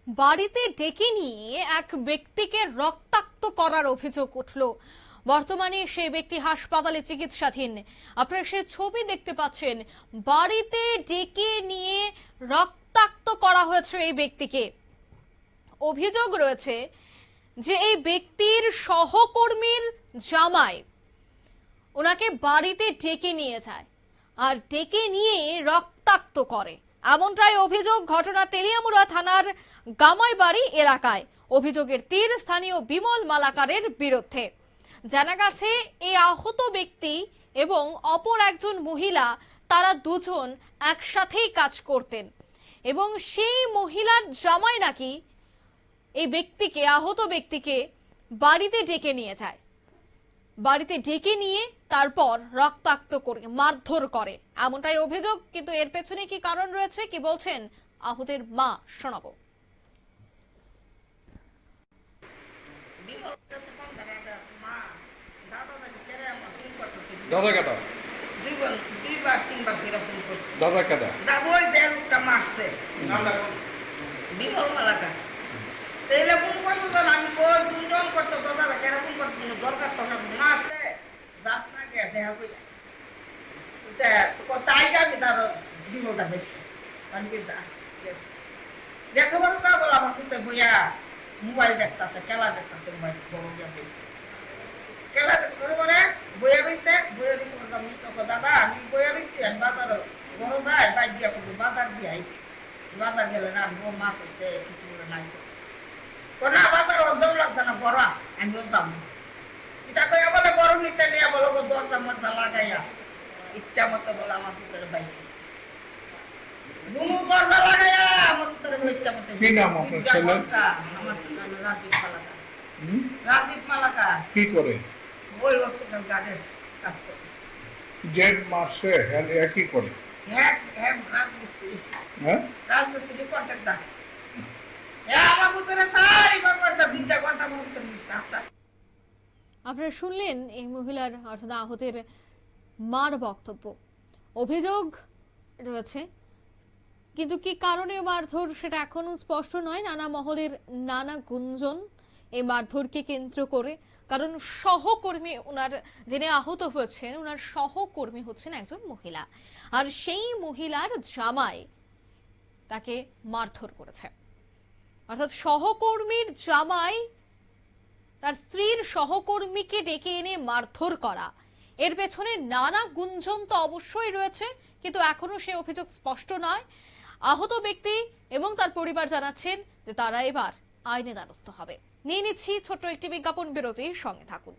বাড়িতে ডেকে নিয়ে এক ব্যক্তিকে রক্তাক্ত করার অভিযোগ উঠল। বর্তমানে সেই ব্যক্তি হাসপাতালে চিকিৎসাধীন। আপনারা সে ছবি দেখতে পাচ্ছেন। বাড়িতে ডেকে নিয়ে রক্তাক্ত করা হয়েছে এই ব্যক্তিকে। অভিযোগ রয়েছে যে এই ব্যক্তির সহকর্মীর জামাই ওনাকে বাড়িতে ডেকে নিয়ে যায় আর ডেকে নিয়ে রক্তাক্ত করে, এমনটাই অভিযোগ। ঘটনা তেলিয়ামুড়া থানার গামাইবাড়ি এলাকায়। অভিযোগের তীর স্থানীয় বিমল মালাকারের বিরুদ্ধে। জানা গেছে এই আহত ব্যক্তি এবং অপর একজন মহিলা, তারা দুজন একসাথেই কাজ করতেন এবং সেই মহিলার জামাই নাকি এই ব্যক্তিকে, আহত ব্যক্তিকে বাড়িতে ডেকে নিয়ে যায়। বাড়িতে ডেকে নিয়ে তারপর রক্তাক্ত করে মারধর করে, এমনটাই অভিযোগ। কিন্তু এর পেছনে কি কারণ রয়েছে, কি বলছেন আহতের মা, শোনাবো। দাদা কাটা দাদা কাটা মারছে বিমল মালাকা ফোন করছো তো আমি কই দুজন করছো তো দাদা কেন ফোন করছো কোনো দরকার তো না আছে যাস না কে দেখা কই তাই যাবি তার বিমলটা দেখছি কারণ কি দেখছো বড় তা বল আমার কুতে বইয়া মোবাইল দেখতাছে, খেলা দেখতাছে, মোবাইল বড় গিয়া বইছে খেলা দেখতে বলে বইয়া রইছে দাদা আমি বইয়া রইছি আমি বাজার বড় ভাই বাইক দিয়া করবো বাজার দিয়ে বাজার গেলে না আমি মা কইছে নাই কোনা বাজার অর্ধেক লাগছে না বড় আমিও যাবো এটা কইয়া বলে গরম নিচে নিয়ে বলো দরজা মরজা লাগাইয়া ইচ্ছা মতো বলে আমার ভিতরে বাইক বুনু দরজা লাগাইয়া আমার ভিতরে ইচ্ছা মতো। কি নাম আপনার ছেলের? আমার ছেলের রাজীব মালাকা। রাজীব মালাকা কি করে? ওই হসপিটাল গার্ডের কাজ করে। যে মাসে কি করে? হ্যাঁ হ্যাঁ রাজমিস্ত্রি। হ্যাঁ রাজমিস্ত্রি কন্ট্রাক্টর। আমার ভিতরে সারি বাবারটা 2 ঘন্টা মতো মিশাতা। আপনারা শুনলেন এই মহিলার অর্থাৎ আহতের মার বক্তব্য। অভিযোগ রয়েছে, কিন্তু কি কারণে মারধর সেটা এখনো স্পষ্ট নয়। নানা মহলের নানা গুঞ্জন এই মারধরকে কেন্দ্র করে। কারণ সহকর্মী ওনার, যিনি আহত হয়েছেন ওনার সহকর্মী হচ্ছেন একজন মহিলা, আর সেই মহিলার জামাই তাকে মারধর করেছে। অর্থাৎ সহকর্মীর জামাই তার স্ত্রীর সহকর্মীকে ডেকে এনে মারধর করা, এর পেছনে নানা গুঞ্জন তো অবশ্যই রয়েছে, কিন্তু এখনো সে অভিযোগ স্পষ্ট নয়। আহত ব্যক্তি এবং তার পরিবার জানাচ্ছেন যে তারা এবার আইনের দ্বারস্থ হবে। নিয়ে নিচ্ছি ছোট্ট একটি বিজ্ঞাপন বিরতির সঙ্গে থাকুন।